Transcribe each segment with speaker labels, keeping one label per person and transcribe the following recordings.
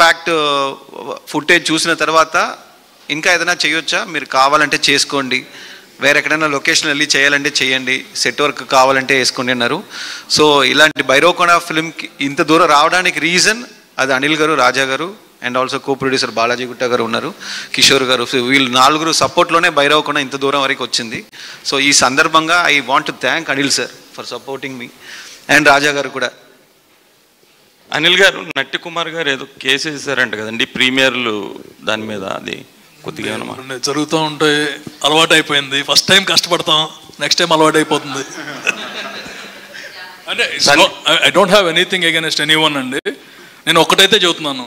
Speaker 1: Fact footage చూసిన తర్వాత ఇంకా ఏదైనా చేయొచ్చా, మీరు కావాలంటే చేసుకోండి, వేరే ఎక్కడైనా లొకేషన్ వెళ్ళి చేయాలంటే చేయండి, సెట్ వర్క్ కావాలంటే వేసుకోండి అన్నారు. సో ఇలాంటి భైరవకొండ ఫిల్మ్కి ఇంత దూరం రావడానికి రీజన్ అది అనిల్ గారు, రాజా గారు and also co producer Balaji గుట్ట గారు ఉన్నారు, కిషోర్ గారు. వీళ్ళు 4 సపోర్ట్లోనే భైరవకొండ ఇంత దూరం వరకు వచ్చింది. సో ఈ సందర్భంగా I want to thank Anil sir for supporting me and Raja గారు కూడా.
Speaker 2: అనిల్ గారు, నట్టి కుమార్ గారు ఏదో కేసు వేసారంట కదండి ప్రీమియర్లు దాని మీద, అది కొద్దిగా
Speaker 3: జరుగుతూ ఉంటే అలవాటు అయిపోయింది. ఫస్ట్ టైం కష్టపడతాం, నెక్స్ట్ టైం అలవాటు అయిపోతుంది. అంటే I don't have anything against anyone అండి. నేను ఒక్కటైతే చెబుతున్నాను,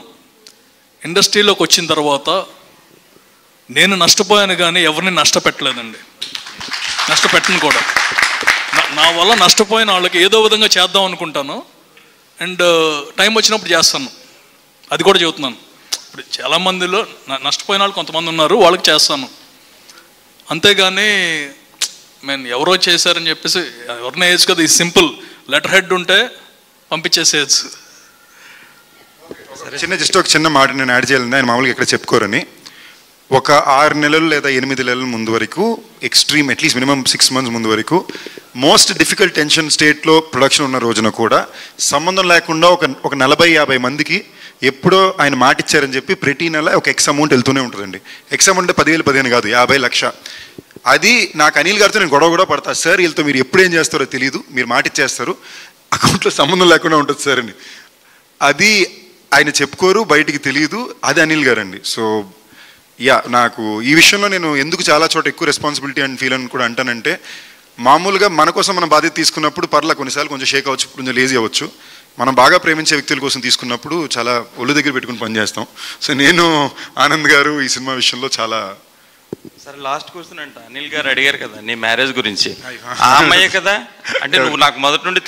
Speaker 3: ఇండస్ట్రీలోకి వచ్చిన తర్వాత నేను నష్టపోయాను కానీ ఎవరిని నష్టపెట్టలేదండి, నష్టపెట్టను కూడా. నా వల్ల నష్టపోయిన వాళ్ళకి ఏదో విధంగా చేద్దాం అనుకుంటాను అండ్ టైం వచ్చినప్పుడు చేస్తాను, అది కూడా చెబుతున్నాను. ఇప్పుడు చాలామందిలో నష్టపోయిన వాళ్ళు కొంతమంది ఉన్నారు, వాళ్ళకి చేస్తాను. అంతేగాని నేను ఎవరో చేశారని చెప్పేసి ఎవరినే వేయచ్చు కదా, ఇది సింపుల్ లెటర్ హెడ్ ఉంటే పంపించేసేయచ్చు.
Speaker 4: జస్ట్ ఒక చిన్న మాట నేను యాడ్ చేయాలండి, ఆయన మామూలుగా ఇక్కడ చెప్పుకోరని. ఒక 6 నెలలు లేదా 8 నెలల ముందు వరకు, ఎక్స్ట్రీమ్ అట్లీస్ట్ మినిమం 6 months ముందు వరకు, మోస్ట్ డిఫికల్ట్ టెన్షన్ స్టేట్లో ప్రొడక్షన్ ఉన్న రోజున కూడా సంబంధం లేకుండా ఒక 40-50 మందికి ఎప్పుడో ఆయన మాట ఇచ్చారని చెప్పి ప్రతి నెల ఒక ఎక్స్ అమౌంట్ వెళ్తూనే ఉంటుందండి. ఎక్స్ అమౌంట్ 10,000-15,000 కాదు, 50 లక్ష. అది నాకు అనిల్ గారితో నేను గొడవ కూడా పడతా, సార్ వీళ్ళతో మీరు ఎప్పుడు ఏం చేస్తారో తెలియదు, మీరు మాట ఇచ్చేస్తారు, అకౌంట్లో సంబంధం లేకుండా ఉంటుంది సార్ అని. అది ఆయన చెప్పుకోరు, బయటికి తెలియదు, అది అనిల్ గారండి. సో నాకు ఈ విషయంలో నేను ఎందుకు చాలా చోట ఎక్కువ రెస్పాన్సిబిలిటీ అండ్ ఫీల్ అని కూడా అంటానంటే, మామూలుగా మన కోసం మనం బాధ్యత తీసుకున్నప్పుడు కొన్నిసార్లు కొంచెం షేక్ అవ్వచ్చు, కొంచెం లేజీ అవ్వచ్చు. మనం బాగా ప్రేమించే వ్యక్తుల కోసం తీసుకున్నప్పుడు చాలా ఒళ్ళు దగ్గర పెట్టుకుని పనిచేస్తాం. సో నేను ఆనంద్ గారు ఈ సినిమా విషయంలో చాలా.
Speaker 2: సరే, లాస్ట్ క్వశ్చన్ అంట, అనిల్ గారు అడిగారు కదా నీ మ్యారేజ్ గురించి, ఆ అమ్మాయే కదా అంటే నువ్వు నాకు మొదటి నుండి